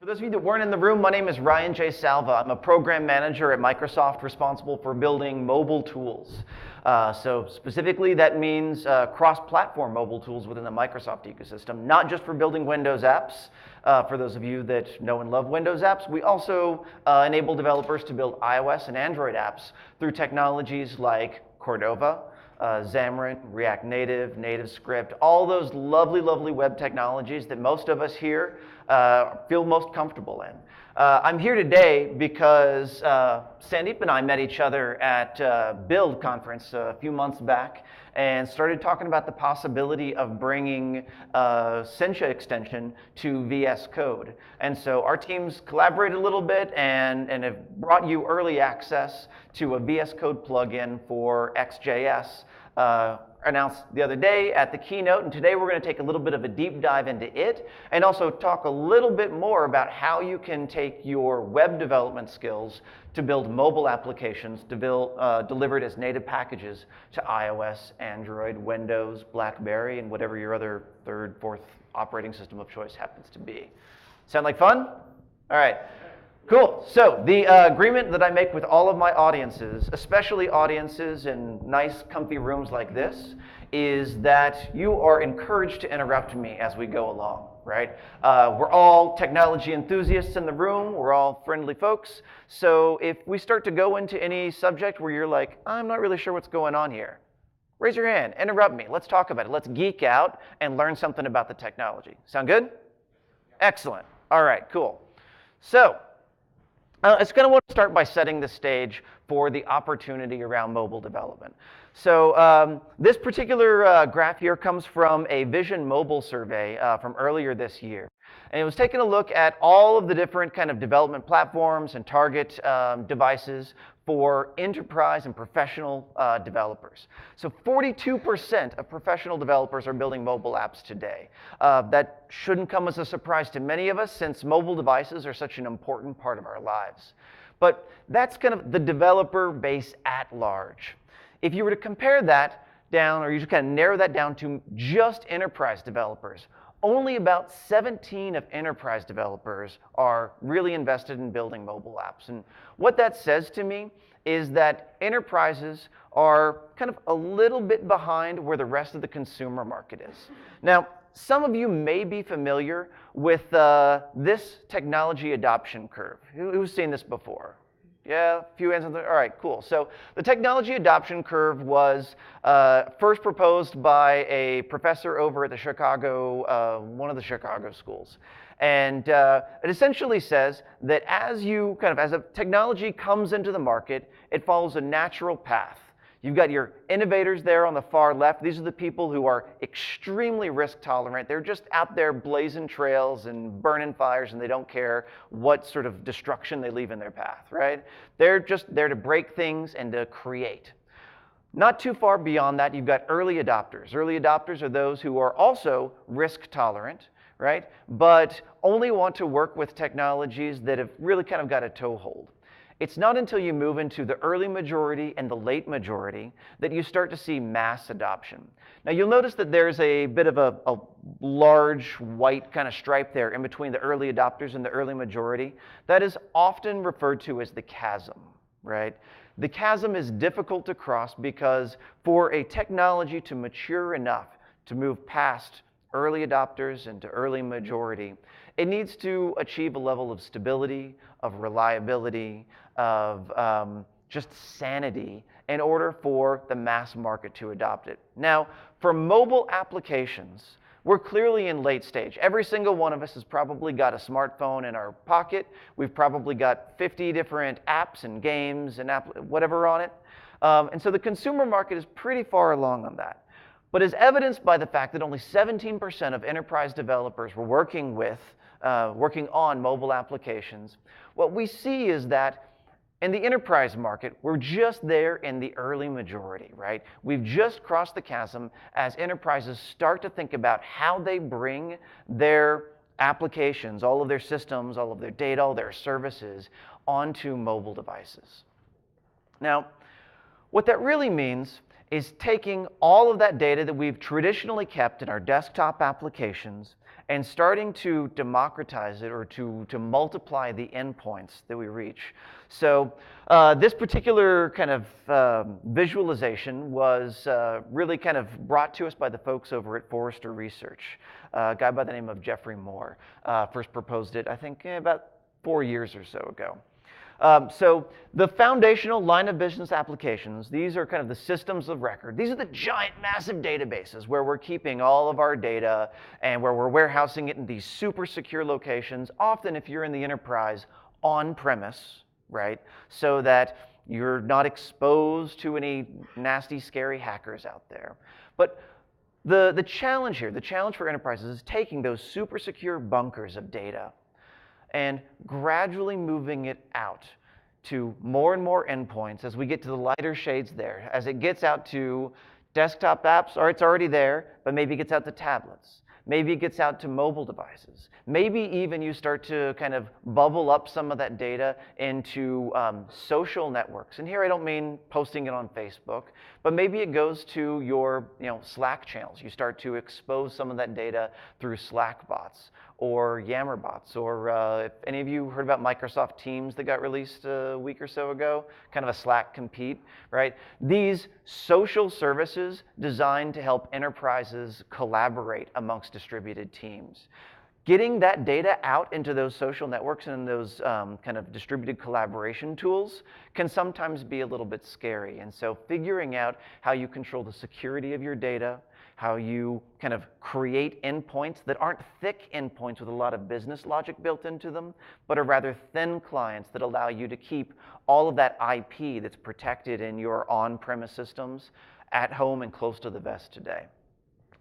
For those of you that weren't in the room, my name is Ryan Selva. I'm a program manager at Microsoft responsible for building mobile tools. So specifically, that means cross-platform mobile tools within the Microsoft ecosystem, not just for building Windows apps. For those of you that know and love Windows apps, we also enable developers to build iOS and Android apps through technologies like Cordova, Xamarin, React Native, NativeScript, all those lovely, lovely web technologies that most of us here feel most comfortable in. I'm here today because Sandeep and I met each other at Build conference a few months back and started talking about the possibility of bringing Sencha extension to VS Code. And so our teams collaborated a little bit and have brought you early access to a VS Code plugin for Ext JS. Announced the other day at the keynote, and today we're going to take a little bit of a deep dive into it and also talk a little bit more about how you can take your web development skills to build mobile applications delivered as native packages to iOS, Android, Windows, BlackBerry, and whatever your other third, fourth operating system of choice happens to be. Sound like fun? All right. Cool. So the agreement that I make with all of my audiences, especially audiences in nice, comfy rooms like this, is that you are encouraged to interrupt me as we go along, right? We're all technology enthusiasts in the room. We're all friendly folks. So if we start to go into any subject where you're like, I'm not really sure what's going on here, raise your hand, interrupt me. Let's talk about it. Let's geek out and learn something about the technology. Sound good? Excellent. All right, cool. So I just kind of want to start by setting the stage for the opportunity around mobile development. So this particular graph here comes from a Vision Mobile survey from earlier this year. And it was taking a look at all of the different kind of development platforms and target devices for enterprise and professional developers. So 42% of professional developers are building mobile apps today. That shouldn't come as a surprise to many of us since mobile devices are such an important part of our lives. But that's kind of the developer base at large. If you were to compare that down, or you just kind of narrow that down to just enterprise developers, only about 17 of enterprise developers are really invested in building mobile apps. And what that says to me is that enterprises are kind of a little bit behind where the rest of the consumer market is. Now, some of you may be familiar with this technology adoption curve. Who's seen this before? Yeah, a few hands on the, all right, cool. So the technology adoption curve was first proposed by a professor over at the Chicago, one of the Chicago schools. And it essentially says that as a technology comes into the market, it follows a natural path. You've got your innovators there on the far left. These are the people who are extremely risk tolerant. They're just out there blazing trails and burning fires, and they don't care what sort of destruction they leave in their path, right? They're just there to break things and to create. Not too far beyond that, you've got early adopters. Early adopters are those who are also risk tolerant, right? But only want to work with technologies that have really kind of got a toehold. It's not until you move into the early majority and the late majority that you start to see mass adoption. Now you'll notice that there's a bit of a large white kind of stripe there in between the early adopters and the early majority. That is often referred to as the chasm, right? The chasm is difficult to cross because for a technology to mature enough to move past early adopters into early majority, it needs to achieve a level of stability, of reliability, of just sanity in order for the mass market to adopt it. Now, for mobile applications, we're clearly in late stage. Every single one of us has probably got a smartphone in our pocket. We've probably got 50 different apps and games and whatever on it. And so the consumer market is pretty far along on that. But as evidenced by the fact that only 17% of enterprise developers were working on mobile applications, what we see is that in the enterprise market, we're just there in the early majority, right? We've just crossed the chasm as enterprises start to think about how they bring their applications, all of their systems, all of their data, all their services onto mobile devices. Now, what that really means is taking all of that data that we've traditionally kept in our desktop applications and starting to democratize it or to multiply the endpoints that we reach. So this particular kind of visualization was really kind of brought to us by the folks over at Forrester Research. A guy by the name of Jeffrey Moore first proposed it, I think, about 4 years or so ago. So the foundational line of business applications, these are kind of the systems of record. These are the giant, massive databases where we're keeping all of our data and where we're warehousing it in these super secure locations, often if you're in the enterprise, on-premise, right? So that you're not exposed to any nasty, scary hackers out there. But the challenge here, the challenge for enterprises is taking those super secure bunkers of data and gradually moving it out to more and more endpoints as we get to the lighter shades there. As it gets out to desktop apps, or it's already there, but maybe it gets out to tablets. Maybe it gets out to mobile devices. Maybe even you start to kind of bubble up some of that data into social networks. And here I don't mean posting it on Facebook, but maybe it goes to your Slack channels. You start to expose some of that data through Slack bots or Yammer bots, or if any of you heard about Microsoft Teams that got released a week or so ago, kind of a Slack compete, right? These social services designed to help enterprises collaborate amongst distributed teams. Getting that data out into those social networks and those kind of distributed collaboration tools can sometimes be a little bit scary. And so figuring out how you control the security of your data, how you kind of create endpoints that aren't thick endpoints with a lot of business logic built into them, but are rather thin clients that allow you to keep all of that IP that's protected in your on-premise systems at home and close to the vest today.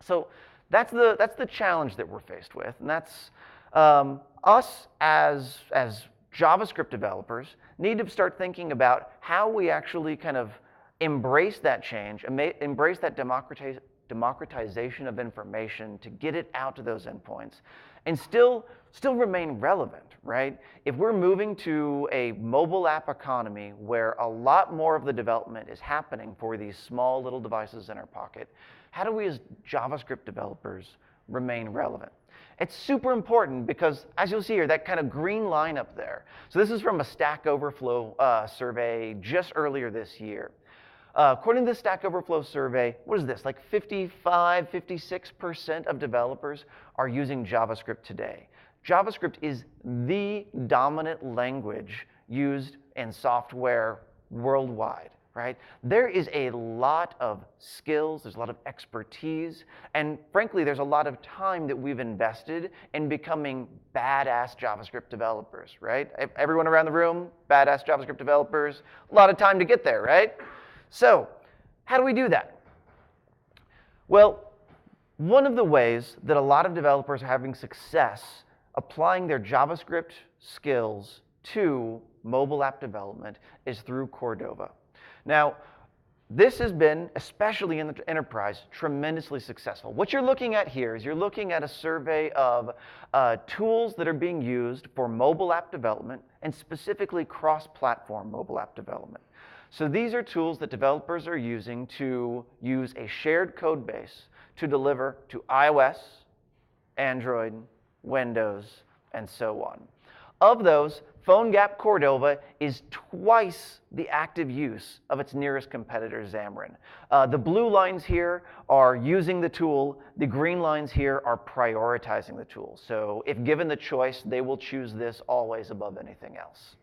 So that's the challenge that we're faced with, and that's us as JavaScript developers need to start thinking about how we actually kind of embrace that change, embrace that democratization of information to get it out to those endpoints and still remain relevant, right? If we're moving to a mobile app economy where a lot more of the development is happening for these small little devices in our pocket, how do we as JavaScript developers remain relevant? It's super important because, as you'll see here, that kind of green line up there. So this is from a Stack Overflow survey just earlier this year. According to the Stack Overflow survey, what is this, like 55, 56% of developers are using JavaScript today. JavaScript is the dominant language used in software worldwide, right? There is a lot of skills, there's a lot of expertise, and frankly, there's a lot of time that we've invested in becoming badass JavaScript developers, right? Everyone around the room, badass JavaScript developers, a lot of time to get there, right? So, how do we do that? Well, one of the ways that a lot of developers are having success applying their JavaScript skills to mobile app development is through Cordova. Now, this has been, especially in the enterprise, tremendously successful. What you're looking at here is you're looking at a survey of tools that are being used for mobile app development and specifically cross-platform mobile app development. So these are tools that developers are using to use a shared code base to deliver to iOS, Android, Windows, and so on. Of those, PhoneGap Cordova is twice the active use of its nearest competitor, Xamarin. The blue lines here are using the tool. The green lines here are prioritizing the tool. So if given the choice, they will choose this always above anything else.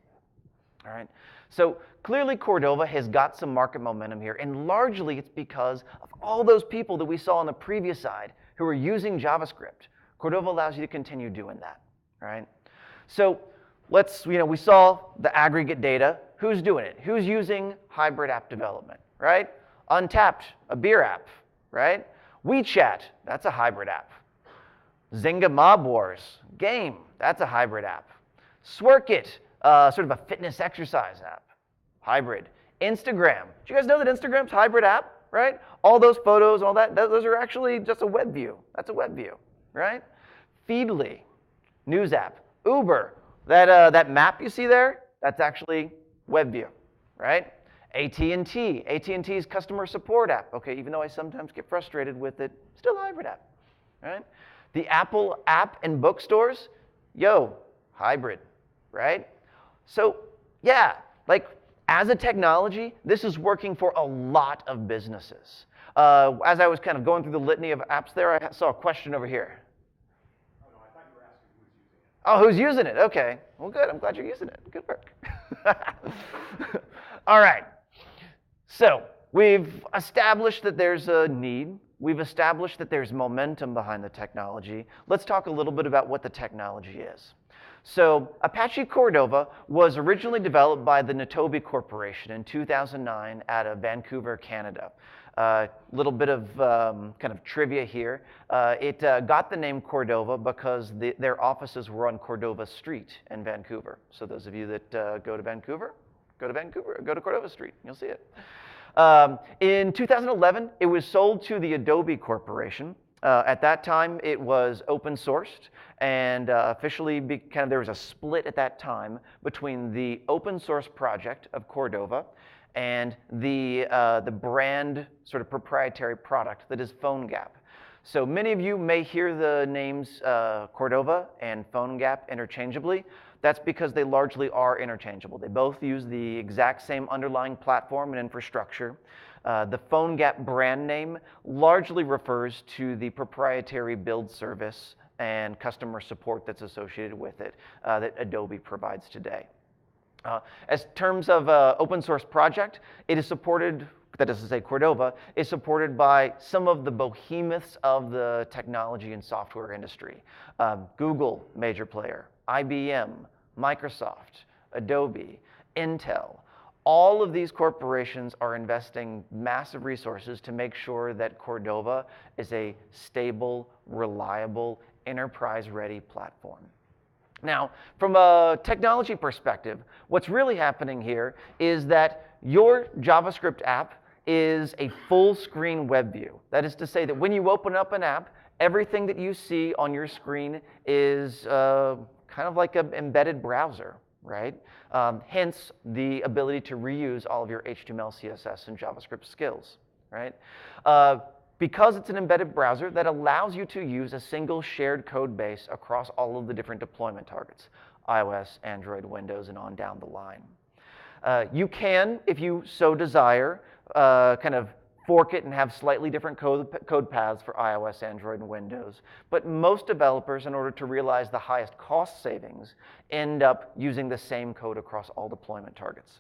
All right. So clearly Cordova has got some market momentum here, and largely it's because of all those people that we saw on the previous side who are using JavaScript. Cordova allows you to continue doing that, right? So let's, we saw the aggregate data. Who's doing it? Who's using hybrid app development, right? Untapped, a beer app, right? WeChat, that's a hybrid app. Zynga Mob Wars, game, that's a hybrid app. Swerkit, sort of a fitness exercise app, hybrid. Instagram, do you guys know that Instagram's a hybrid app, right? All those photos and all that, those are actually just a web view. That's a web view, right? Feedly, news app. Uber, that map you see there, that's actually web view, right? AT&T's customer support app. Okay, even though I sometimes get frustrated with it, still a hybrid app, right? The Apple app and bookstores, yo, hybrid, right? So yeah, like as a technology, this is working for a lot of businesses. As I was kind of going through the litany of apps there, I saw a question over here. Oh, no, I thought you were asking who's using it. Oh, who's using it? Okay. Well, good. I'm glad you're using it. Good work. All right. So we've established that there's a need. We've established that there's momentum behind the technology. Let's talk a little bit about what the technology is. So Apache Cordova was originally developed by the Nitobi Corporation in 2009 out of Vancouver, Canada. Little bit of kind of trivia here. It got the name Cordova because their offices were on Cordova Street in Vancouver. So those of you that go to Vancouver, go to Cordova Street, you'll see it. In 2011, it was sold to the Adobe Corporation. At that time, it was open sourced, and officially there was a split at that time between the open source project of Cordova and the brand sort of proprietary product that is PhoneGap. So many of you may hear the names Cordova and PhoneGap interchangeably. That's because they largely are interchangeable. They both use the exact same underlying platform and infrastructure. The PhoneGap brand name largely refers to the proprietary build service and customer support that's associated with it that Adobe provides today. As terms of open source project, it is supported, that is to say Cordova, is supported by some of the behemoths of the technology and software industry. Google, major player, IBM, Microsoft, Adobe, Intel. All of these corporations are investing massive resources to make sure that Cordova is a stable, reliable, enterprise-ready platform. Now, from a technology perspective, what's really happening here is that your JavaScript app is a full-screen web view. That is to say that when you open up an app, everything that you see on your screen is kind of like an embedded browser, right? Hence, the ability to reuse all of your HTML, CSS, and JavaScript skills, right? Because it's an embedded browser, that allows you to use a single shared code base across all of the different deployment targets, iOS, Android, Windows, and on down the line. You can, if you so desire, kind of fork it and have slightly different code paths for iOS, Android, and Windows. But most developers, in order to realize the highest cost savings, end up using the same code across all deployment targets.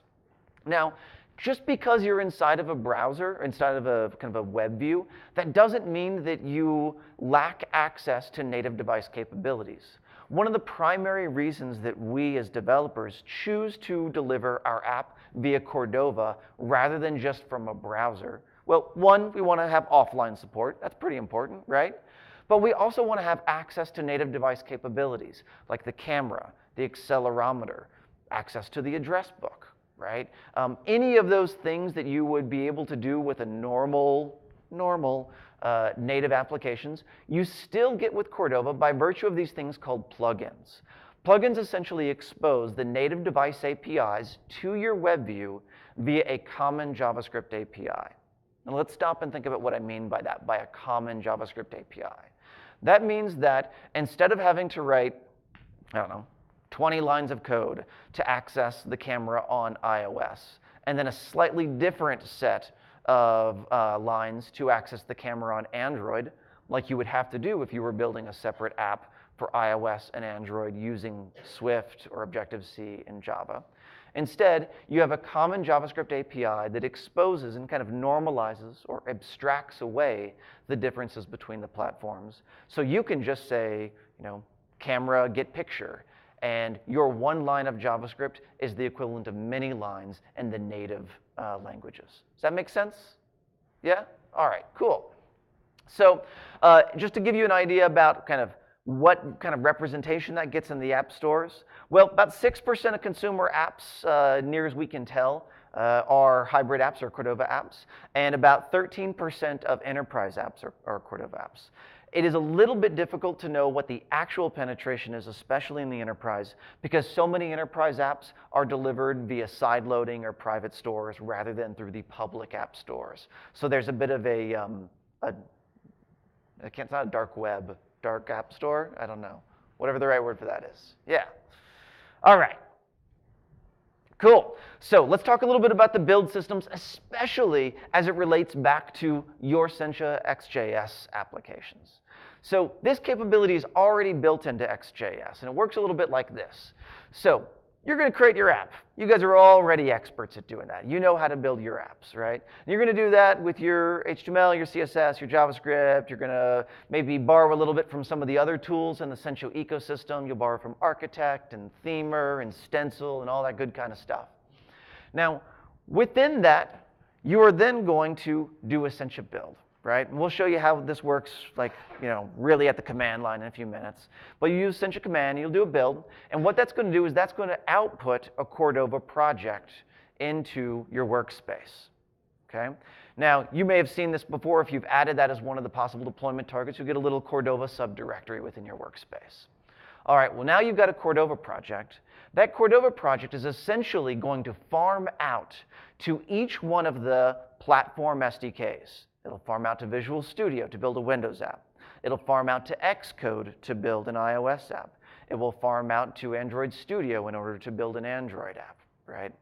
Now, just because you're inside of a browser, inside of a kind of a web view, that doesn't mean that you lack access to native device capabilities. One of the primary reasons that we as developers choose to deliver our app via Cordova rather than just from a browser, well, one, we want to have offline support. That's pretty important, right? But we also want to have access to native device capabilities, like the camera, the accelerometer, access to the address book, right? Any of those things that you would be able to do with a normal native applications, you still get with Cordova by virtue of these things called plugins. Plugins essentially expose the native device APIs to your web view via a common JavaScript API. Now let's stop and think about what I mean by that, by a common JavaScript API. That means that instead of having to write, 20 lines of code to access the camera on iOS, and then a slightly different set of lines to access the camera on Android, like you would have to do if you were building a separate app for iOS and Android using Swift or Objective-C in Java. Instead, you have a common JavaScript API that exposes and kind of normalizes or abstracts away the differences between the platforms. So you can just say, camera, get picture, and your one line of JavaScript is the equivalent of many lines in the native languages. Does that make sense? Yeah? All right, cool. So just to give you an idea about kind of what kind of representation that gets in the app stores, well, about 6% of consumer apps, near as we can tell, are hybrid apps or Cordova apps, and about 13% of enterprise apps are Cordova apps. It is a little bit difficult to know what the actual penetration is, especially in the enterprise, because so many enterprise apps are delivered via sideloading or private stores rather than through the public app stores. So there's a bit of it's not a dark dark app store. I don't know. Whatever the right word for that is. Yeah. All right. Cool. So let's talk a little bit about the build systems, especially as it relates back to your Sencha Ext JS applications. So this capability is already built into Ext JS, and it works a little bit like this. So you're going to create your app. You guys are already experts at doing that. You know how to build your apps, right? And you're going to do that with your HTML, your CSS, your JavaScript. You're going to maybe borrow a little bit from some of the other tools in the Sencha ecosystem. You'll borrow from Architect and Themer and Stencil and all that good kind of stuff. Now, within that, you are then going to do a Sencha build, right? And we'll show you how this works, like, really at the command line in a few minutes. But you use Sencha command, you'll do a build, and what that's going to do is that's going to output a Cordova project into your workspace, okay? Now, you may have seen this before. If you've added that as one of the possible deployment targets, you'll get a little Cordova subdirectory within your workspace. All right, well, now you've got a Cordova project. That Cordova project is essentially going to farm out to each one of the platform SDKs. It'll farm out to Visual Studio to build a Windows app. It'll farm out to Xcode to build an iOS app. It will farm out to Android Studio in order to build an Android app, right?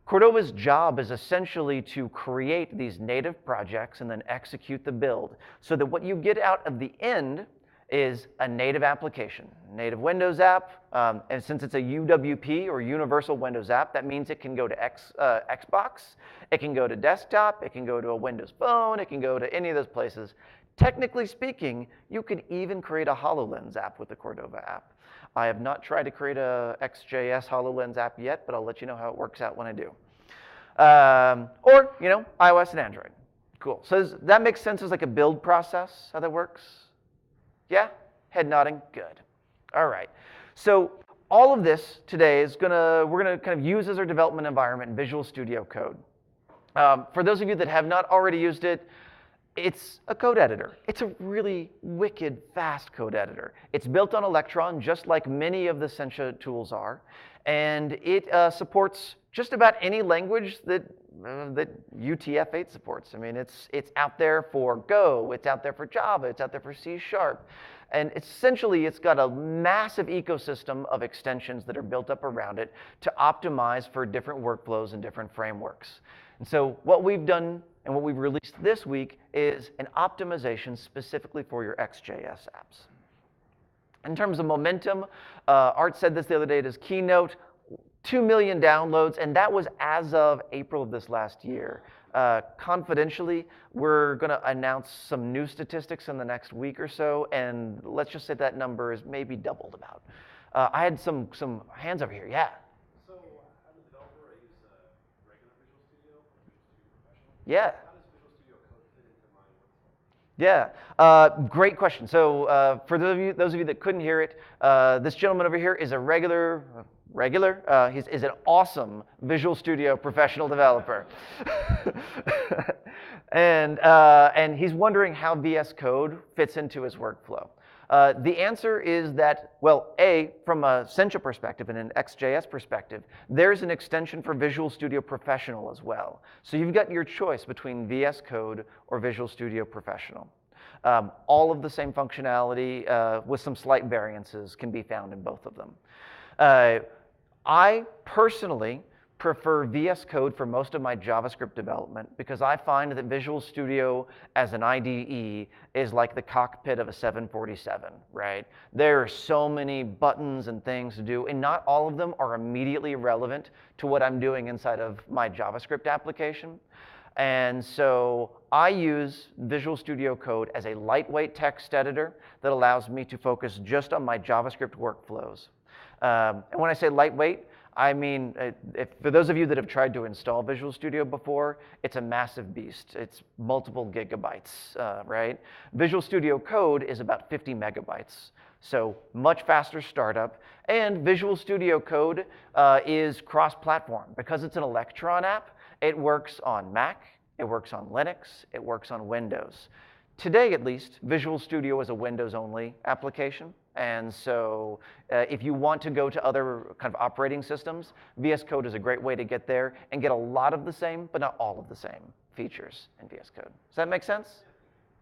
Cordova's job is essentially to create these native projects and then execute the build so that what you get out of the end is a native application, native Windows app, and since it's a UWP or Universal Windows app, that means it can go to Xbox, it can go to desktop, it can go to a Windows Phone, it can go to any of those places. Technically speaking, you can even create a HoloLens app with the Cordova app. I have not tried to create a Ext JS HoloLens app yet, but I'll let you know how it works out when I do. Or, iOS and Android. Cool. So that makes sense as like a build process, how that works? Yeah? Head nodding? Good. All right. So all of this today is we're gonna kind of use as our development environment in Visual Studio Code. For those of you that have not already used it, it's a code editor. It's a really wicked fast code editor. It's built on Electron, just like many of the Sencha tools are, and it supports just about any language that UTF-8 supports. I mean, it's out there for Go, it's out there for Java, it's out there for C#. And essentially, it's got a massive ecosystem of extensions that are built up around it to optimize for different workflows and different frameworks. And so what we've done and what we've released this week is an optimization specifically for your Ext JS apps. In terms of momentum, Art said this the other day at his keynote, 2 million downloads, and that was as of April of this last year. Confidentially, we're going to announce some new statistics in the next week or so, and let's just say that number is maybe doubled about. I had some hands over here. Yeah. So, as a developer, I use regular Visual Studio or Visual Studio Professional. Yeah. How does Visual Studio Code fit into my workflow? Yeah, great question. So for those of you that couldn't hear it, this gentleman over here is a he's an awesome Visual Studio professional developer. and he's wondering how VS Code fits into his workflow. The answer is that, well, from a Sencha perspective and an Ext JS perspective, there's an extension for Visual Studio Professional as well. So you've got your choice between VS Code or Visual Studio Professional. All of the same functionality with some slight variances can be found in both of them. I personally prefer VS Code for most of my JavaScript development because I find that Visual Studio as an IDE is like the cockpit of a 747, right? There are so many buttons and things to do, and not all of them are immediately relevant to what I'm doing inside of my JavaScript application. And so I use Visual Studio Code as a lightweight text editor that allows me to focus just on my JavaScript workflows. And when I say lightweight, I mean, for those of you that have tried to install Visual Studio before, it's a massive beast. It's multiple gigabytes, right? Visual Studio Code is about 50 megabytes, so much faster startup. And Visual Studio Code is cross-platform. Because it's an Electron app, it works on Mac, it works on Linux, it works on Windows. Today, at least, Visual Studio is a Windows-only application. And so if you want to go to other kind of operating systems, VS Code is a great way to get there and get a lot of the same, but not all of the same features in VS Code. Does that make sense?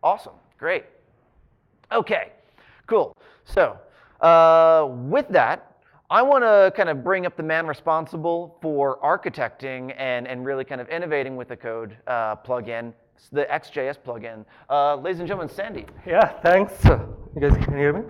Awesome. Great. Okay, cool. So with that, I want to kind of bring up the man responsible for architecting and really kind of innovating with the code plugin, the Ext JS plugin. Ladies and gentlemen, Sandeep. Yeah, thanks. You guys can hear me?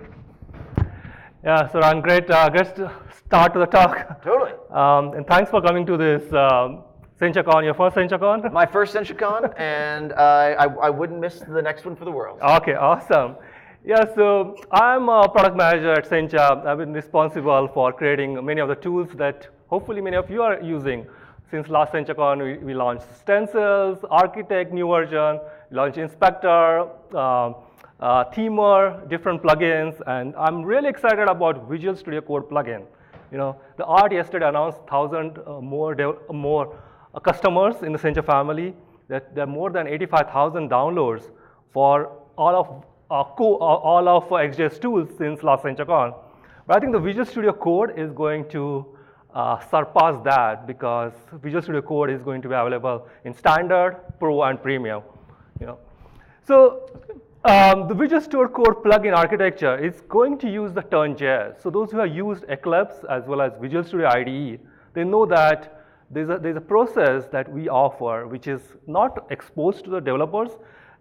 Yeah, so Ron, great start to the talk. Totally. And thanks for coming to this SenchaCon, your first SenchaCon? My first SenchaCon, and I wouldn't miss the next one for the world. Okay, awesome. Yeah, so I'm a product manager at Sencha. I've been responsible for creating many of the tools that hopefully many of you are using. Since last SenchaCon, we launched Stencils, Architect, new version, launched Inspector, Themer, different plugins, and I'm really excited about Visual Studio Code plugin. You know, the art yesterday announced 1,000 more customers in the Sencha family. That there are more than 85,000 downloads for all of Ext JS tools since last SenchaCon. But I think the Visual Studio Code is going to surpass that because Visual Studio Code is going to be available in Standard, Pro, and Premium. You know, so the Visual Studio Code plugin architecture is going to use the Turn.js. So those who have used Eclipse as well as Visual Studio IDE, they know that there's a process that we offer which is not exposed to the developers,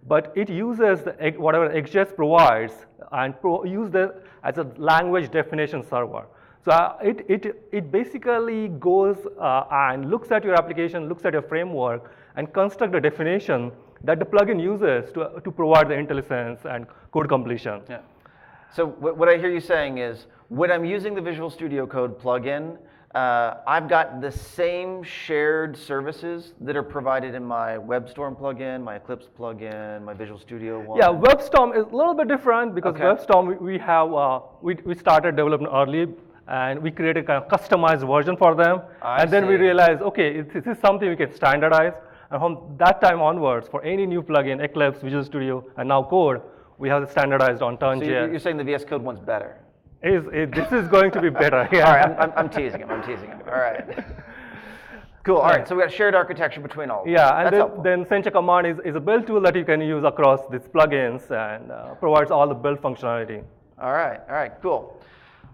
but it uses whatever XJS provides and use that as a language definition server. So it basically goes and looks at your application, looks at your framework, and construct a definition that the plugin uses to provide the IntelliSense and code completion. Yeah. So what I hear you saying is, when I'm using the Visual Studio Code plugin, I've got the same shared services that are provided in my WebStorm plugin, my Eclipse plugin, my Visual Studio one. Yeah, WebStorm is a little bit different because Okay. WebStorm we started development early and we created kind of customized version for them, and then we see. realized, okay, this is something we can standardize, and from that time onwards, for any new plugin, Eclipse, Visual Studio, and now Code, we have it standardized on So Turn.js. you're saying the VS Code one's better? This is going to be better. Yeah. All right, I'm teasing him. I'm teasing him. All right. Cool. All right. So we got shared architecture between all of them. Yeah, and That's then Sencha command is a build tool that you can use across these plugins and provides all the build functionality. All right. All right. Cool.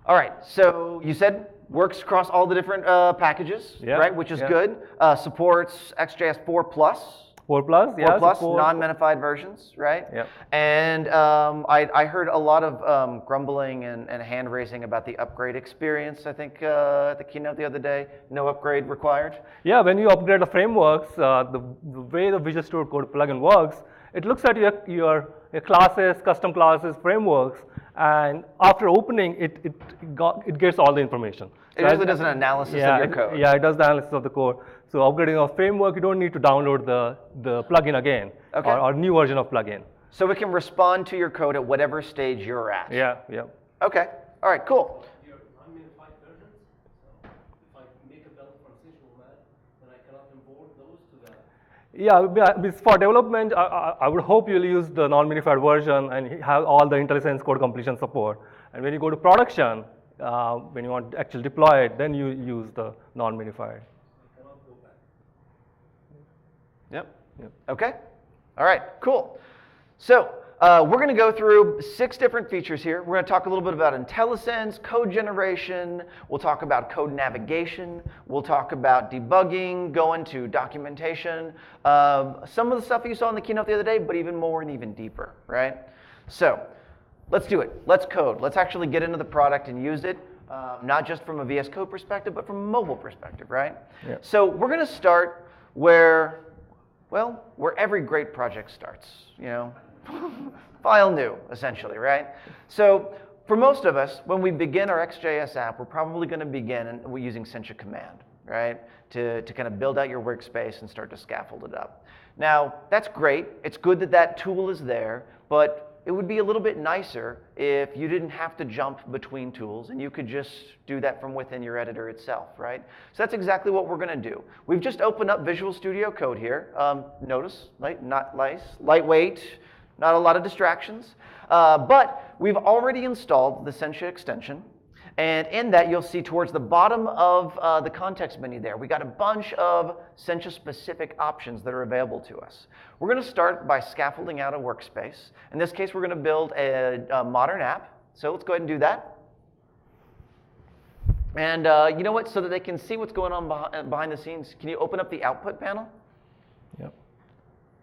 All right. So you said works across all the different packages, Yeah, right? Which is yeah. good. Supports XJS 4 Plus. 4 plus, 4 yeah. plus support. non-minified versions, right? Yep. And I heard a lot of grumbling and hand raising about the upgrade experience. I think at the keynote the other day, no upgrade required. Yeah, when you upgrade the frameworks, the way the Visual Studio Code plugin works, it looks at your classes, custom classes, frameworks, and after opening, it gets all the information. It usually does an analysis of your code. Yeah, it does the analysis of the code. So upgrading a framework, you don't need to download the plugin again, Okay. or new version of plugin. So it can respond to your code at whatever stage you're at. Yeah, yeah. Okay. All right. Cool. Your unminified versions, so if I make a build for a visual mat, then I cannot import those to that. Yeah, for development, I would hope you'll use the non-minified version and have all the IntelliSense code completion support. And when you go to production, when you want to actually deploy it, then you use the non-minified. I cannot go back. Yep. Yep. Okay. All right. Cool. So we're going to go through 6 different features here. We're going to talk a little bit about IntelliSense, code generation. We'll talk about code navigation. We'll talk about debugging, go into documentation. Some of the stuff you saw in the keynote the other day, but even more and even deeper, right? So let's do it. Let's code. Let's actually get into the product and use it, not just from a VS Code perspective, but from a mobile perspective, right? Yeah. So we're going to start where every great project starts, you know, file new, essentially, right? So for most of us, when we begin our Ext JS app, we're probably going to begin using Sencha command, right, to kind of build out your workspace and start to scaffold it up. Now, that's great. It's good that that tool is there, but it would be a little bit nicer if you didn't have to jump between tools and you could just do that from within your editor itself, right? So that's exactly what we're going to do. We've just opened up Visual Studio Code here. Notice, lightweight, not a lot of distractions. But we've already installed the Sencha extension. And in that, you'll see towards the bottom of the context menu there, we got a bunch of Sencha-specific options that are available to us. We're going to start by scaffolding out a workspace. In this case, we're going to build a modern app. So let's go ahead and do that. And you know what? So that they can see what's going on behind the scenes, can you open up the output panel? Yep.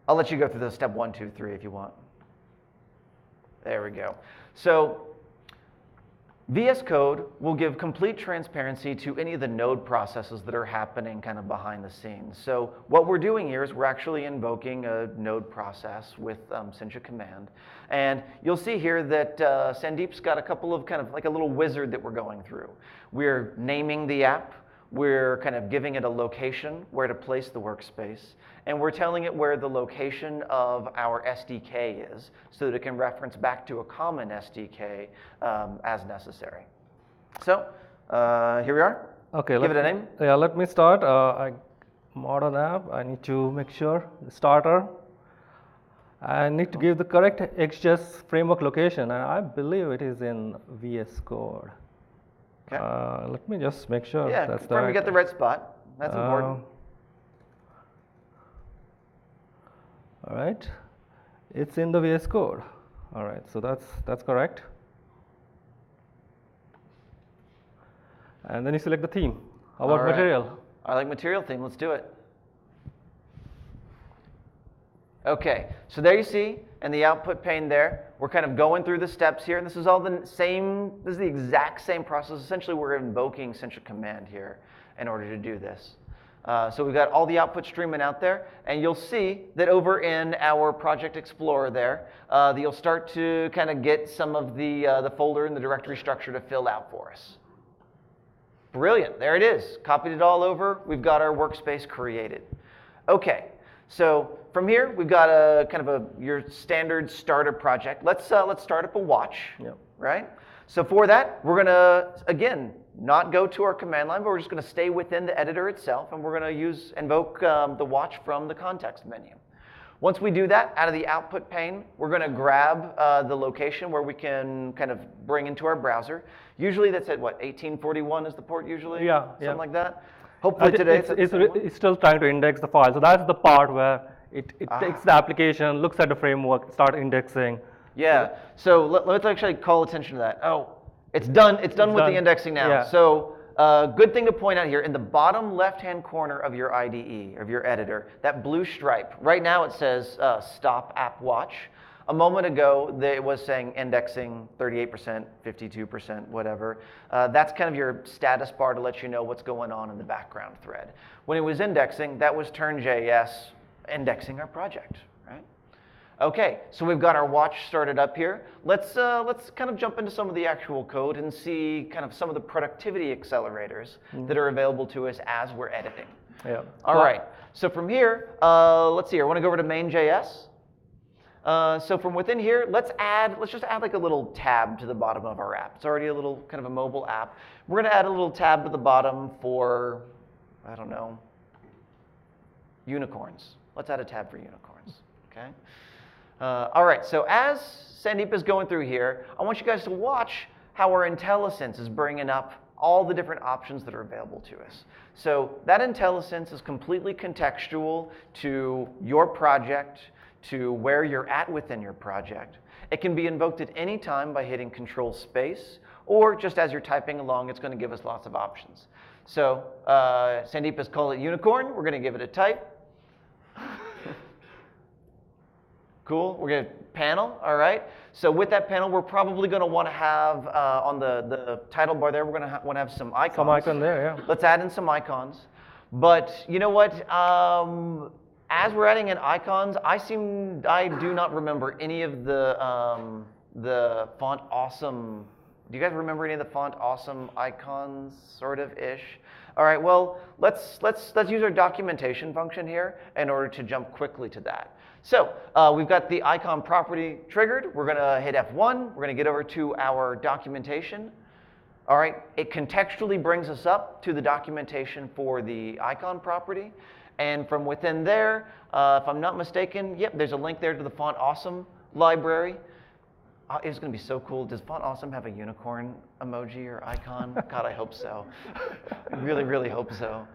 I'll let you go through the step 1, 2, 3 if you want. There we go. So VS Code will give complete transparency to any of the node processes that are happening kind of behind the scenes. So what we're doing here is we're actually invoking a node process with Sencha command. And you'll see here that Sandeep's got a couple of kind of like a little wizard that we're going through. We're naming the app. We're kind of giving it a location where to place the workspace. And we're telling it where the location of our SDK is so that it can reference back to a common SDK as necessary. So here we are. Okay, give it a name. Yeah, let me start. Modern app, I need to make sure the starter. I need to give the correct Ext JS framework location, and I believe it is in VS Code. Okay. Let me just make sure. Yeah, that's confirm you get the right spot. That's important. All right, it's in the VS Code. All right, so that's correct. And then you select the theme. How about material? I like material theme. Let's do it. Okay, so there you see in the output pane there, we're kind of going through the steps here, and this is all the same, this is the exact same process. Essentially, we're invoking Sencha command here in order to do this. So we've got all the output streaming out there, and you'll see that over in our Project Explorer there, that you'll start to kind of get some of the folder and the directory structure to fill out for us. Brilliant, there it is. Copied it all over. We've got our workspace created. Okay, so from here, we've got a kind of your standard starter project. Let's start up a watch, right? So for that, we're gonna, again, not go to our command line, but we're just gonna stay within the editor itself, and we're gonna invoke the watch from the context menu. Once we do that, out of the output pane, we're gonna grab the location where we can kind of bring into our browser. Usually that's at what, 1841 is the port usually? Yeah. Something like that. Hopefully today it's still trying to index the file. So that's the part where it takes the application, looks at the framework, start indexing. Yeah, so let's actually call attention to that. Oh, it's done with the indexing now. Yeah. So good thing to point out here, in the bottom left-hand corner of your IDE, of your editor, that blue stripe, right now it says stop app watch. A moment ago, it was saying indexing 38%, 52%, whatever. That's kind of your status bar to let you know what's going on in the background thread. When it was indexing, that was turn.js indexing our project, right? Okay, so we've got our watch started up here. Let's kind of jump into some of the actual code and see kind of some of the productivity accelerators that are available to us as we're editing. Yeah. All right, so from here, let's see here. I want to go over to main.js. So from within here, let's just add like a little tab to the bottom of our app. It's already a little kind of a mobile app. We're going to add a little tab to the bottom for, I don't know, unicorns. Let's add a tab for unicorns, okay? All right, so as Sandeep is going through here, I want you guys to watch how our IntelliSense is bringing up all the different options that are available to us. So that IntelliSense is completely contextual to your project, to where you're at within your project. It can be invoked at any time by hitting Control Space, or just as you're typing along, it's going to give us lots of options. So Sandeep has called it unicorn. We're going to give it a type. Cool, we're going to panel, all right. So with that panel, we're probably going to want to have, on the title bar there, we're going to want to have some icons. Some icon there, yeah. Let's add in some icons. But you know what, as we're adding in icons, I do not remember any of the font awesome. Do you guys remember any of the font awesome icons, sort of ish? All right, well, let's use our documentation function here in order to jump quickly to that. So we've got the icon property triggered. We're gonna hit F1. We're gonna get over to our documentation. All right, it contextually brings us up to the documentation for the icon property. And from within there, if I'm not mistaken, yep, there's a link there to the Font Awesome library. It's going to be so cool. Does Font Awesome have a unicorn emoji or icon? God, I hope so. I really, really hope so.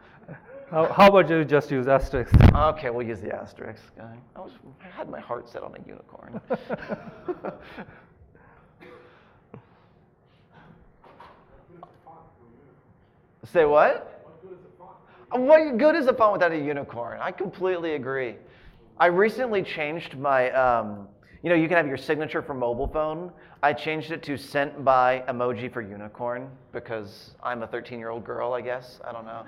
How about you just use asterisk? Okay, we'll use the asterisk. I had my heart set on a unicorn. Say what? What good is a font without a unicorn? I completely agree. I recently changed my, you can have your signature for mobile phone. I changed it to sent by emoji for unicorn because I'm a 13-year-old girl, I guess. I don't know.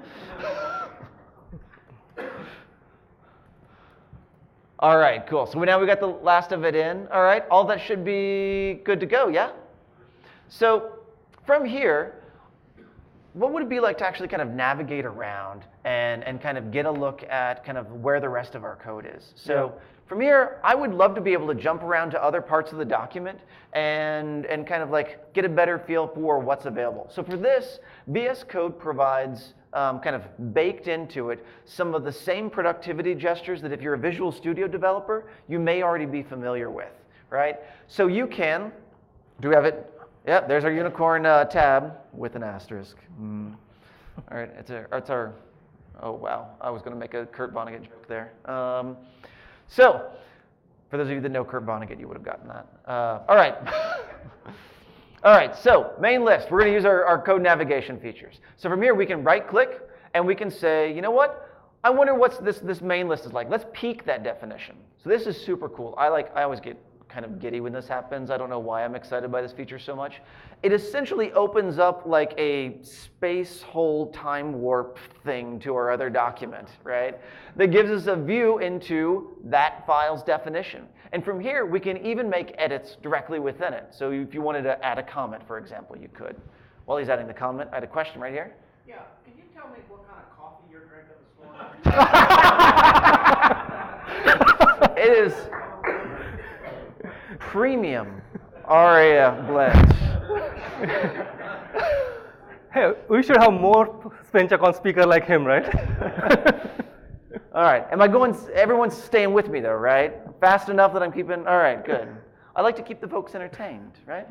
All right, cool. So now we got the last of it in. All right, all that should be good to go, yeah? So from here, what would it be like to actually kind of navigate around and kind of get a look at kind of where the rest of our code is? So from here, I would love to be able to jump around to other parts of the document and kind of like get a better feel for what's available. So for this, VS Code provides kind of baked into it some of the same productivity gestures that if you're a Visual Studio developer, you may already be familiar with, right? So you can, do we have it? Yeah, there's our unicorn tab with an asterisk. All right, it's our, oh wow, I was going to make a Kurt Vonnegut joke there. So, for those of you that know Kurt Vonnegut, you would have gotten that. All right. All right, so main list. We're going to use our code navigation features. So from here, we can right-click, and we can say, you know what? I wonder what this main list is like. Let's peek that definition. So this is super cool. I always get kind of giddy when this happens. I don't know why I'm excited by this feature so much. It essentially opens up like a space hole time warp thing to our other document, right? That gives us a view into that file's definition. And from here, we can even make edits directly within it. So if you wanted to add a comment, for example, you could. While he's adding the comment, I had a question right here. Yeah, can you tell me what kind of coffee you're drinking this morning? It is premium Aria blend. Hey, we should have more Sencha on speaker like him, right? All right, everyone's staying with me though, right? Fast enough that I'm keeping, all right, good. I like to keep the folks entertained, right?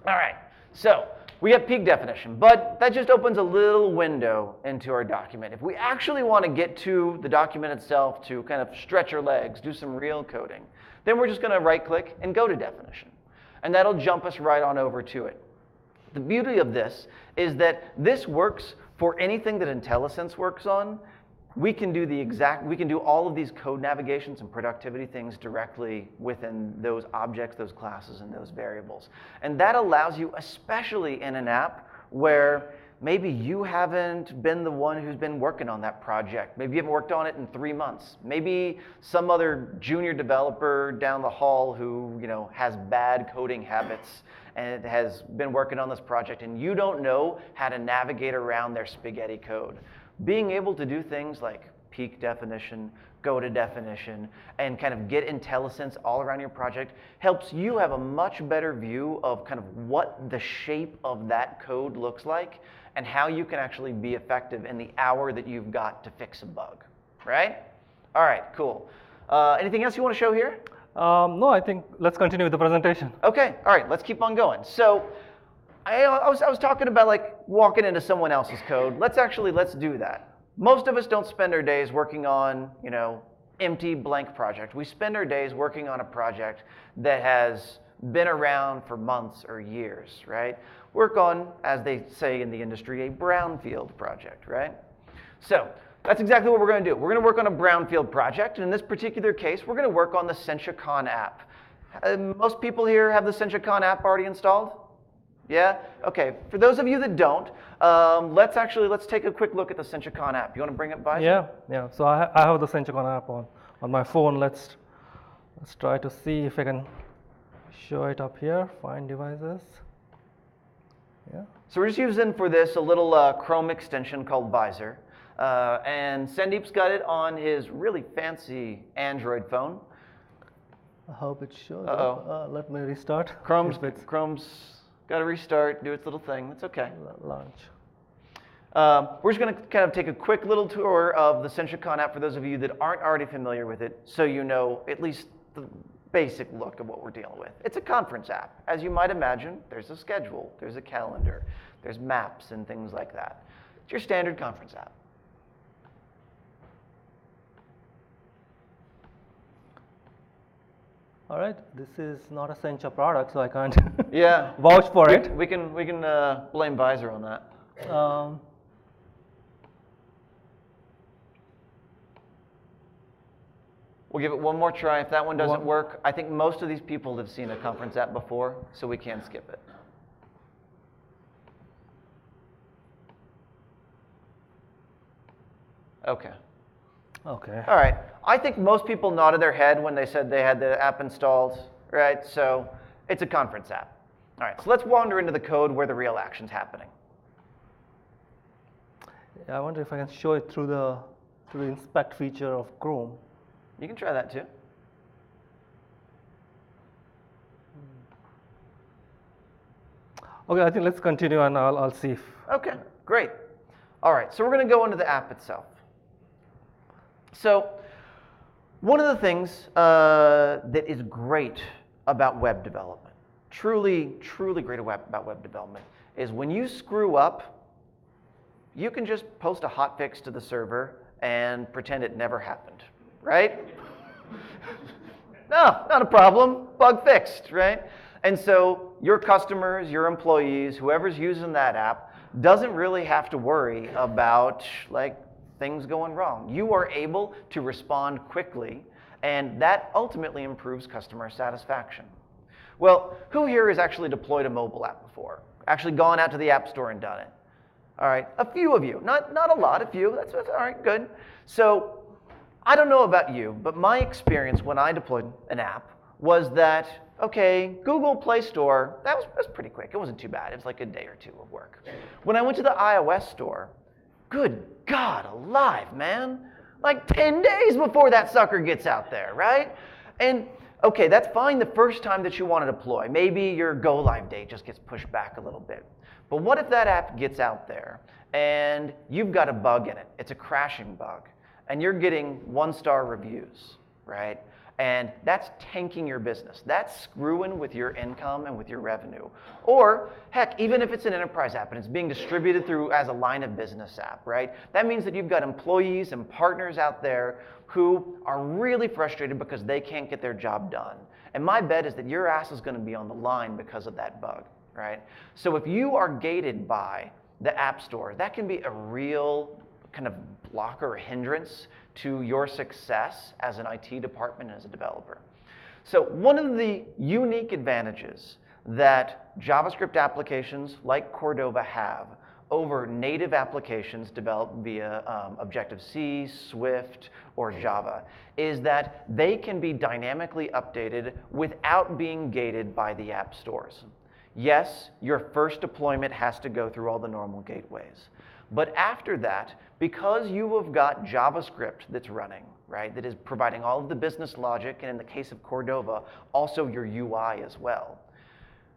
All right, so we have peak definition, but that just opens a little window into our document. If we actually want to get to the document itself to kind of stretch our legs, do some real coding, then we're just going to right-click and go to definition. And that'll jump us right on over to it. The beauty of this is that this works for anything that IntelliSense works on. We can do all of these code navigations and productivity things directly within those objects, those classes, and those variables. And that allows you, especially in an app where maybe you haven't been the one who's been working on that project. Maybe you haven't worked on it in 3 months. Maybe some other junior developer down the hall who has bad coding habits and has been working on this project, and you don't know how to navigate around their spaghetti code. Being able to do things like peak definition, go to definition, and kind of get IntelliSense all around your project helps you have a much better view of kind of what the shape of that code looks like and how you can actually be effective in the hour that you've got to fix a bug, right? All right, cool. Anything else you want to show here? No, I think let's continue with the presentation. Okay, all right, let's keep on going. So I was talking about like walking into someone else's code. Let's do that. Most of us don't spend our days working on, empty blank project. We spend our days working on a project that has been around for months or years, right? Work on, as they say in the industry, a brownfield project, right? So that's exactly what we're going to do. We're going to work on a brownfield project, and in this particular case, we're going to work on the SenchaCon app. Most people here have the SenchaCon app already installed? Yeah? Okay. For those of you that don't, let's take a quick look at the SenchaCon app. You want to bring it by? Yeah. So I have the SenchaCon app on my phone. Let's try to see if I can show it up here. Find devices. Yeah. So we're just using for this a little Chrome extension called Visor. And Sandeep's got it on his really fancy Android phone. I hope it shows. Let me restart. Chrome's got to restart, do its little thing. That's okay. Launch. We're just going to kind of take a quick little tour of the SenchaCon app for those of you that aren't already familiar with it, so you know at least basic look of what we're dealing with. It's a conference app. As you might imagine, there's a schedule, there's a calendar, there's maps and things like that. It's your standard conference app. All right, this is not a Sencha product, so I can't Yeah. vouch for it. We can blame Visor on that. We'll give it one more try. If that one doesn't work, I think most of these people have seen a conference app before, so we can skip it. Okay. Okay. All right. I think most people nodded their head when they said they had the app installed, right? So it's a conference app. All right, so let's wander into the code where the real action's happening. I wonder if I can show it through the inspect feature of Chrome. You can try that too. Okay, I think let's continue and I'll see if. Okay, great. All right, so we're going to go into the app itself. So one of the things that is great about web development, truly great about web development, is when you screw up, you can just post a hotfix to the server and pretend it never happened, right? No, not a problem, bug fixed, right? And so your customers, your employees, whoever's using that app doesn't really have to worry about like things going wrong. You are able to respond quickly, and that ultimately improves customer satisfaction. Well, who here has actually deployed a mobile app before? Actually gone out to the App Store and done it? All right, a few of you, not a lot, a few, that's all right, good. So I don't know about you, but my experience when I deployed an app was that, okay, Google Play Store, that was pretty quick. It wasn't too bad. It was like a day or two of work. When I went to the iOS store, good God alive, man. Like 10 days before that sucker gets out there, right? And okay, that's fine the first time that you want to deploy. Maybe your go live date just gets pushed back a little bit. But what if that app gets out there and you've got a bug in it? It's a crashing bug. And you're getting 1-star reviews, right? And that's tanking your business. That's screwing with your income and with your revenue. Or, heck, even if it's an enterprise app and it's being distributed through as a line of business app, right? That means that you've got employees and partners out there who are really frustrated because they can't get their job done. And my bet is that your ass is going to be on the line because of that bug, right? So if you are gated by the App Store, that can be a real kind of blocker or hindrance to your success as an IT department and as a developer. So one of the unique advantages that JavaScript applications like Cordova have over native applications developed via Objective-C, Swift, or Java is that they can be dynamically updated without being gated by the app stores. Yes, your first deployment has to go through all the normal gateways. But after that, because you have got JavaScript that's running, right, that is providing all of the business logic, and in the case of Cordova, also your UI as well,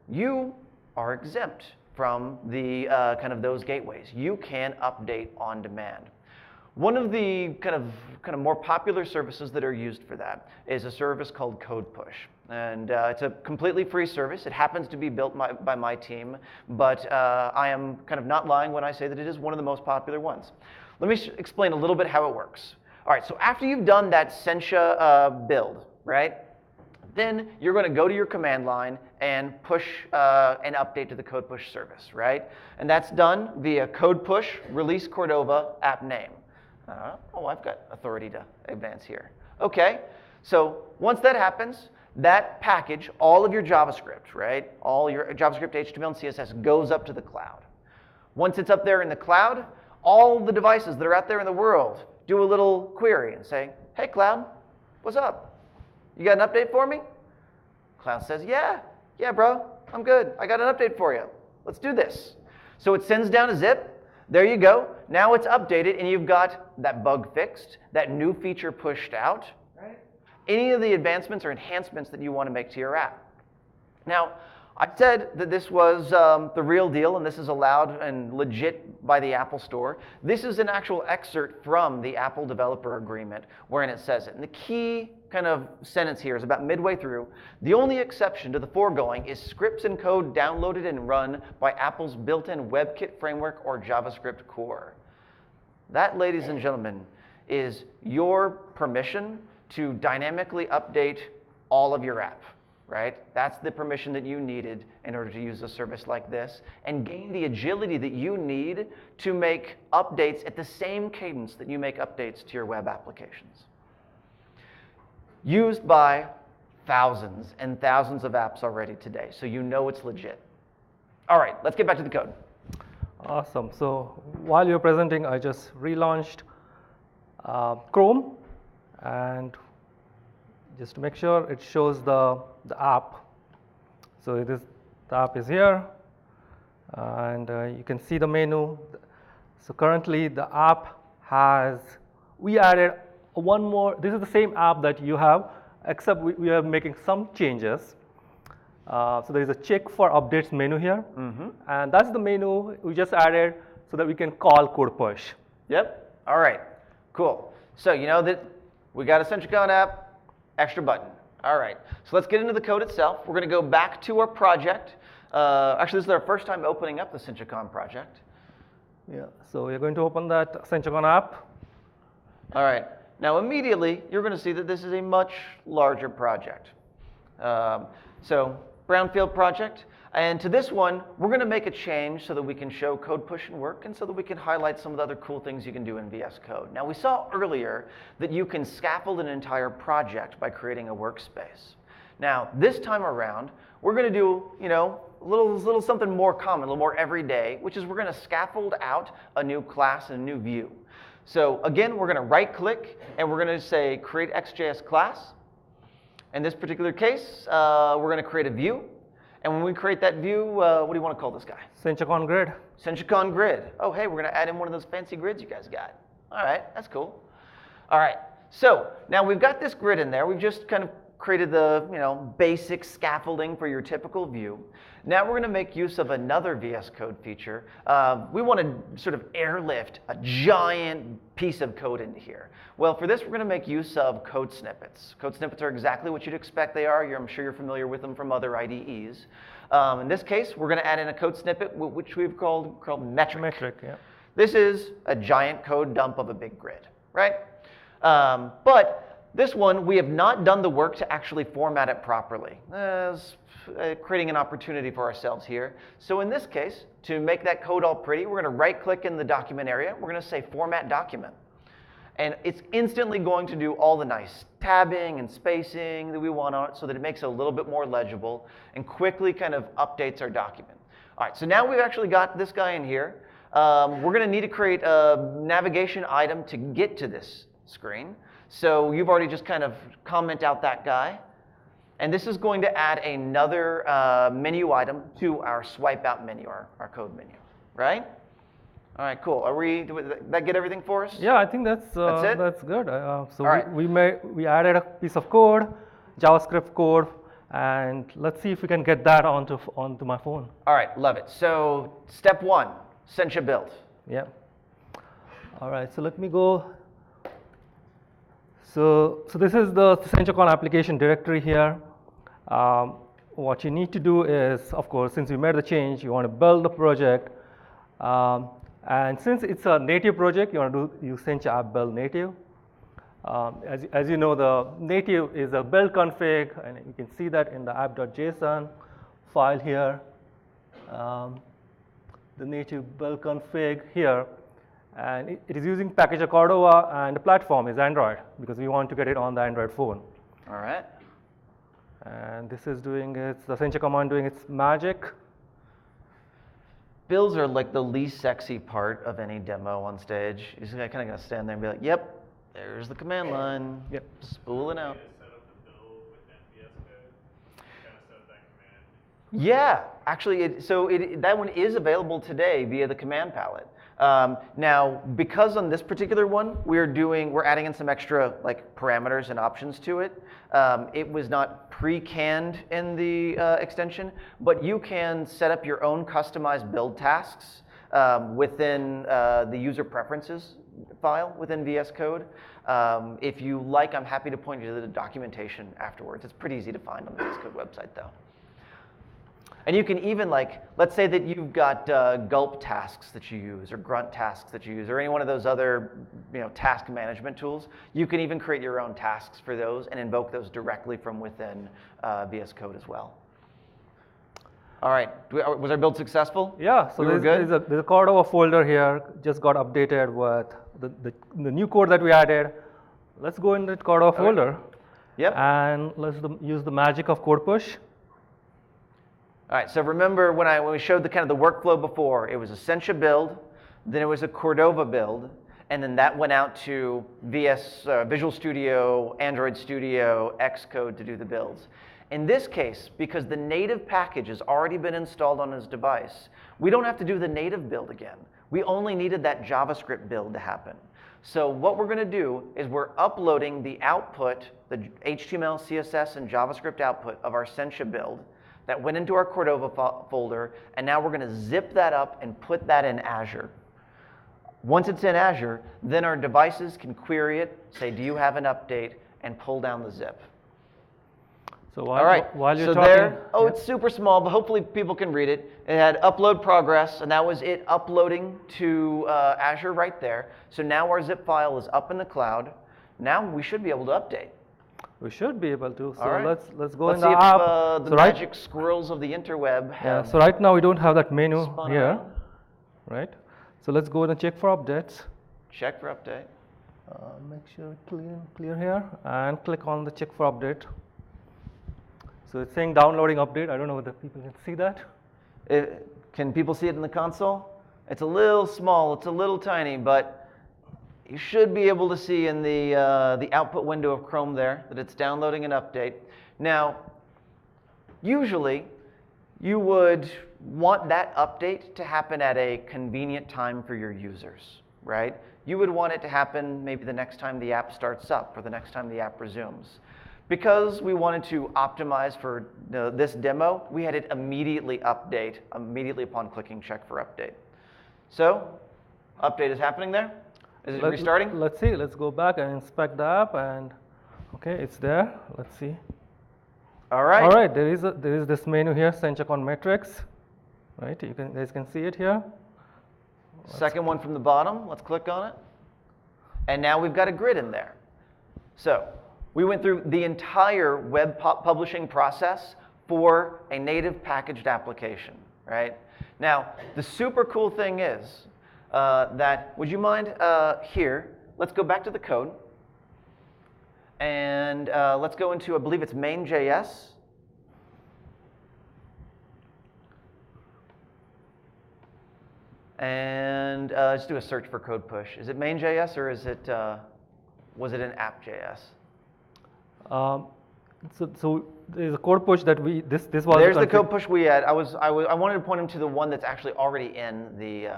you are exempt from the kind of those gateways. You can update on demand. One of the kind of more popular services that are used for that is a service called Code Push. And it's a completely free service. It happens to be built by my team, but I am kind of not lying when I say that it is one of the most popular ones. Let me explain a little bit how it works. All right, so after you've done that Sencha build, right, then you're going to go to your command line and push an update to the Code Push service, right? And that's done via Code Push release Cordova app name. Oh, I've got authority to advance here. Okay, so once that happens, that package, all of your JavaScript, right? All your JavaScript, HTML, and CSS goes up to the cloud. Once it's up there in the cloud, all the devices that are out there in the world do a little query and say, hey, cloud, what's up? You got an update for me? Cloud says, yeah, bro, I'm good. I got an update for you. Let's do this. So it sends down a zip. There you go. Now it's updated, and you've got that bug fixed, that new feature pushed out, right? Any of the advancements or enhancements that you want to make to your app. Now, I said that this was the real deal, and this is allowed and legit by the Apple Store. This is an actual excerpt from the Apple Developer Agreement wherein it says it. And the key kind of sentence here is about midway through. The only exception to the foregoing is scripts and code downloaded and run by Apple's built-in WebKit framework or JavaScript core. That, ladies and gentlemen, is your permission to dynamically update all of your app, right? That's the permission that you needed in order to use a service like this and gain the agility that you need to make updates at the same cadence that you make updates to your web applications. Used by thousands and thousands of apps already today, so you know it's legit. All right, let's get back to the code. Awesome. So while you're presenting, I just relaunched Chrome, and just to make sure it shows the app. So the app is here, and you can see the menu. So currently the app we added one more. This is the same app that you have, except we are making some changes. So there is a check for updates menu here, and that's the menu we just added so that we can call code push. Yep. All right. Cool. So you know that we got a Sencha app, extra button. All right. So let's get into the code itself. We're going to go back to our project. Actually, this is our first time opening up the Sencha project. Yeah. So we're going to open that Sencha app. All right. Now immediately you're going to see that this is a much larger project. So brownfield project, and to this one we're going to make a change so that we can show code push and work, and so that we can highlight some of the other cool things you can do in VS Code. Now we saw earlier that you can scaffold an entire project by creating a workspace. Now this time around we're going to do, you know, a little something more common, a little more everyday, which is we're going to scaffold out a new class and a new view. So again, we're going to right click and we're going to say create Ext JS class. In this particular case, we're going to create a view. And when we create that view, what do you want to call this guy? Sencha grid. Sencha grid. Oh, hey, we're going to add in one of those fancy grids you guys got. All right, that's cool. All right, so now we've got this grid in there. We've just kind of created the, you know, basic scaffolding for your typical view. Now we're going to make use of another VS Code feature. We want to sort of airlift a giant piece of code into here. Well, for this, we're going to make use of code snippets. Code snippets are exactly what you'd expect they are. I'm sure you're familiar with them from other IDEs. In this case, we're going to add in a code snippet, which we've called metric. Metric, yeah. This is a giant code dump of a big grid, right? But this one, we have not done the work to actually format it properly. Creating an opportunity for ourselves here. So in this case, to make that code all pretty, we're going to right-click in the document area. We're going to say Format Document. And it's instantly going to do all the nice tabbing and spacing that we want on it so that it makes it a little bit more legible and quickly kind of updates our document. All right, so now we've actually got this guy in here. We're going to need to create a navigation item to get to this screen. So you've already just kind of comment out that guy. And this is going to add another menu item to our swipe out menu, our code menu, right? All right, cool. Did that get everything for us? Yeah, I think that's it? That's good. So right. we added a piece of code, JavaScript code, and let's see if we can get that onto my phone. All right, love it. So step one, Sencha build. Yeah. All right, so let me go. So this is the Sencha application directory here. What you need to do is, of course, since we made the change, you want to build the project. And since it's a native project, you want to use Sencha app build native. As you know, the native is a build config, and you can see that in the app.json file here. The native build config here. And it is using Apache Cordova, and the platform is Android because we want to get it on the Android phone. All right. And this is doing the Sencha command doing its magic. Builds are like the least sexy part of any demo on stage. You're just kind of going to stand there and be like, yep, there's the command line. Yep. Spool it out. Set up the build within VS Code. Kind of set that command. Yeah, actually, that one is available today via the command palette. Now, because on this particular one, we're adding in some extra like parameters and options to it. It was not pre-canned in the extension, but you can set up your own customized build tasks within the user preferences file within VS Code. If you like, I'm happy to point you to the documentation afterwards. It's pretty easy to find on the VS Code website, though. And you can even, like, let's say that you've got gulp tasks that you use, or grunt tasks that you use, or any one of those other task management tools. You can even create your own tasks for those and invoke those directly from within VS Code as well. All right, was our build successful? Yeah, so there's a Cordova folder here, just got updated with the new code that we added. Let's go in the Cordova folder. Yep. And let's use the magic of code push. All right, so remember when we showed the kind of the workflow before, it was a Sencha build, then it was a Cordova build, and then that went out to Visual Studio, Android Studio, Xcode to do the builds. In this case, because the native package has already been installed on his device, we don't have to do the native build again. We only needed that JavaScript build to happen. So what we're going to do is we're uploading the output, the HTML, CSS, and JavaScript output of our Sencha build that went into our Cordova folder, and now we're going to zip that up and put that in Azure. Once it's in Azure, then our devices can query it, say, do you have an update, and pull down the zip. So while you're talking, it's super small, but hopefully people can read it. It had upload progress, and that was it uploading to Azure right there. So now our zip file is up in the cloud. Now we should be able to update. We should be able to. So All right. let's go Let's in the see app. if the magic squirrels of the interweb have. Yeah, so right now we don't have that menu spun here, around. right? So let's go and check for updates. Check for update. Make sure clear here, and click on the check for update. So it's saying downloading update. I don't know whether people can see that. Can people see it in the console? It's a little small, it's a little tiny, but you should be able to see in the output window of Chrome there that it's downloading an update. Now, usually you would want that update to happen at a convenient time for your users, right? You would want it to happen maybe the next time the app starts up or the next time the app resumes. Because we wanted to optimize for this demo, we had it immediately update, immediately upon clicking check for update. So, update is happening there. Is it restarting? Let's see. Let's go back and inspect the app, and okay, it's there. Let's see. All right. All right. There is this menu here, Sencha Metrics. Right. You guys can see it here. Second one from the bottom. Let's click on it, and now we've got a grid in there. So we went through the entire web publishing process for a native packaged application, right? Now, the super cool thing is that, would you mind here, let's go back to the code, and let's go into, I believe it's main.js. And let's do a search for code push. Is it main.js or is it, was it in app.js? So there's a code push that this was. There's the code push we had. I wanted to point him to the one that's actually already in the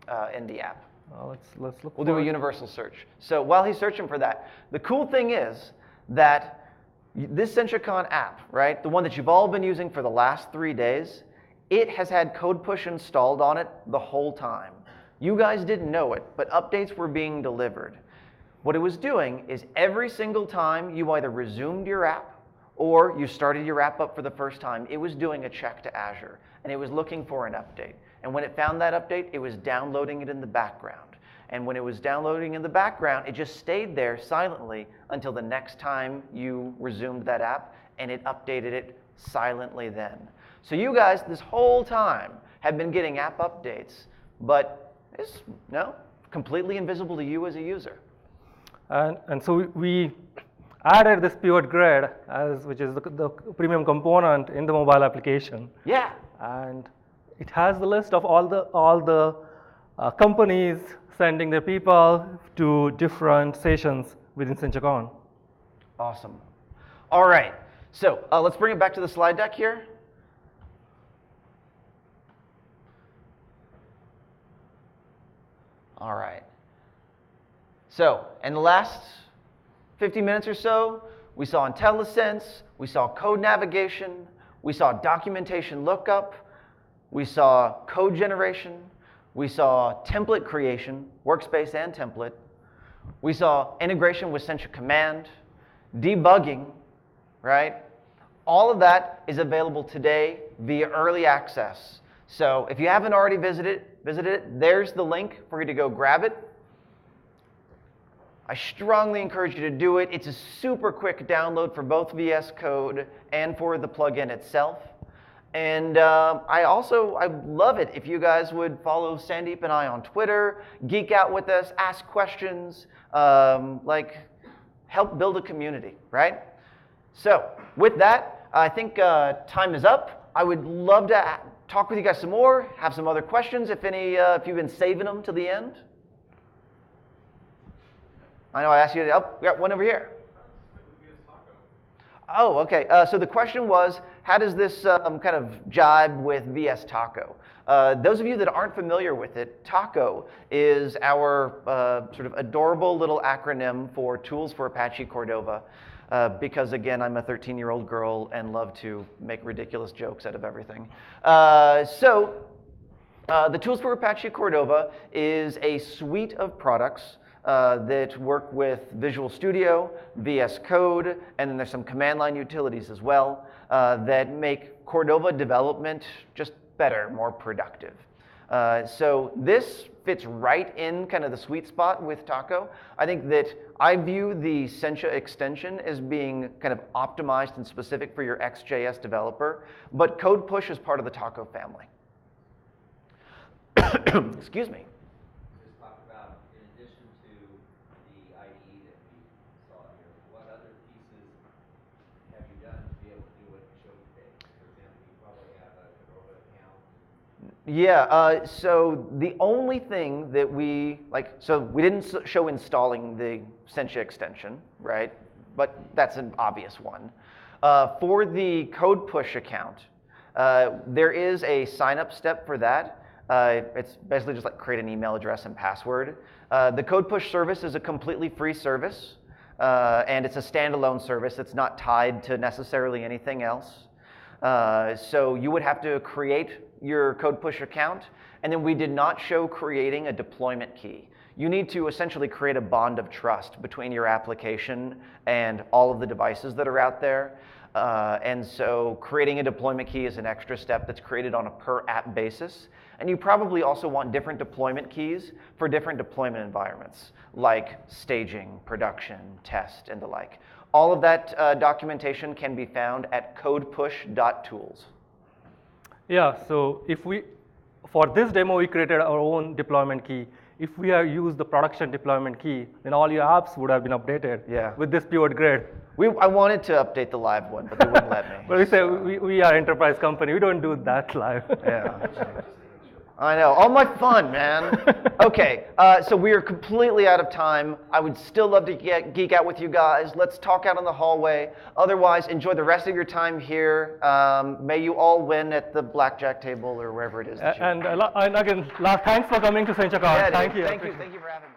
app. Let's look. We'll do a universal search. So while he's searching for that, the cool thing is that this SenchaCon app, right, the one that you've all been using for the last 3 days, it has had code push installed on it the whole time. You guys didn't know it, but updates were being delivered. What it was doing is every single time you either resumed your app or you started your app up for the first time, it was doing a check to Azure, and it was looking for an update. And when it found that update, it was downloading it in the background. And when it was downloading in the background, it just stayed there silently until the next time you resumed that app, and it updated it silently then. So you guys, this whole time, have been getting app updates, but it's completely invisible to you as a user. And so we added this pivot grid, which is the premium component in the mobile application. Yeah. And it has the list of all the companies sending their people to different sessions within SenchaCon. Awesome. All right. So let's bring it back to the slide deck here. All right. So in the last 50 minutes or so, we saw IntelliSense, we saw code navigation, we saw documentation lookup, we saw code generation, We saw template creation, workspace and template. We saw integration with Sencha Command, debugging, right? All of that is available today via early access. So if you haven't already visited it, there's the link for you to go grab it. I strongly encourage you to do it. It's a super quick download for both VS Code and for the plugin itself. And I love it if you guys would follow Sandeep and I on Twitter, geek out with us, ask questions, help build a community, right? So with that, I think time is up. I would love to talk with you guys some more, have some other questions if you've been saving them to the end. I know I asked you to, we got one over here. Oh, okay. So the question was, how does this kind of jibe with VS Taco? Those of you that aren't familiar with it, Taco is our sort of adorable little acronym for Tools for Apache Cordova. Because again, I'm a 13-year-old girl and love to make ridiculous jokes out of everything. The Tools for Apache Cordova is a suite of products that work with Visual Studio, VS Code, and then there's some command line utilities as well that make Cordova development just better, more productive. So this fits right in kind of the sweet spot with Taco. I think that I view the Sencha extension as being kind of optimized and specific for your Ext JS developer, but Code Push is part of the Taco family. Excuse me. Yeah, so the only thing that we didn't show installing the Sencha extension, right? But that's an obvious one. For the Code Push account, there is a sign-up step for that. It's basically just like create an email address and password. The Code Push service is a completely free service, and it's a standalone service. It's not tied to necessarily anything else. So you would have to create your Code Push account, and then we did not show creating a deployment key. You need to essentially create a bond of trust between your application and all of the devices that are out there. And so creating a deployment key is an extra step that's created on a per app basis. And you probably also want different deployment keys for different deployment environments, like staging, production, test, and the like. All of that documentation can be found at codepush.tools. Yeah, so for this demo, we created our own deployment key. If we have used the production deployment key, then all your apps would have been updated with this pivot grid. I wanted to update the live one, but they wouldn't let me. But we say we are an enterprise company. We don't do that live. Yeah. I know, all my fun, man. Okay, so we are completely out of time. I would still love to geek out with you guys. Let's talk out in the hallway. Otherwise, enjoy the rest of your time here. May you all win at the blackjack table or wherever it is. And again, thanks for coming to Sencha. Yeah, Thank you. Thank you for having me.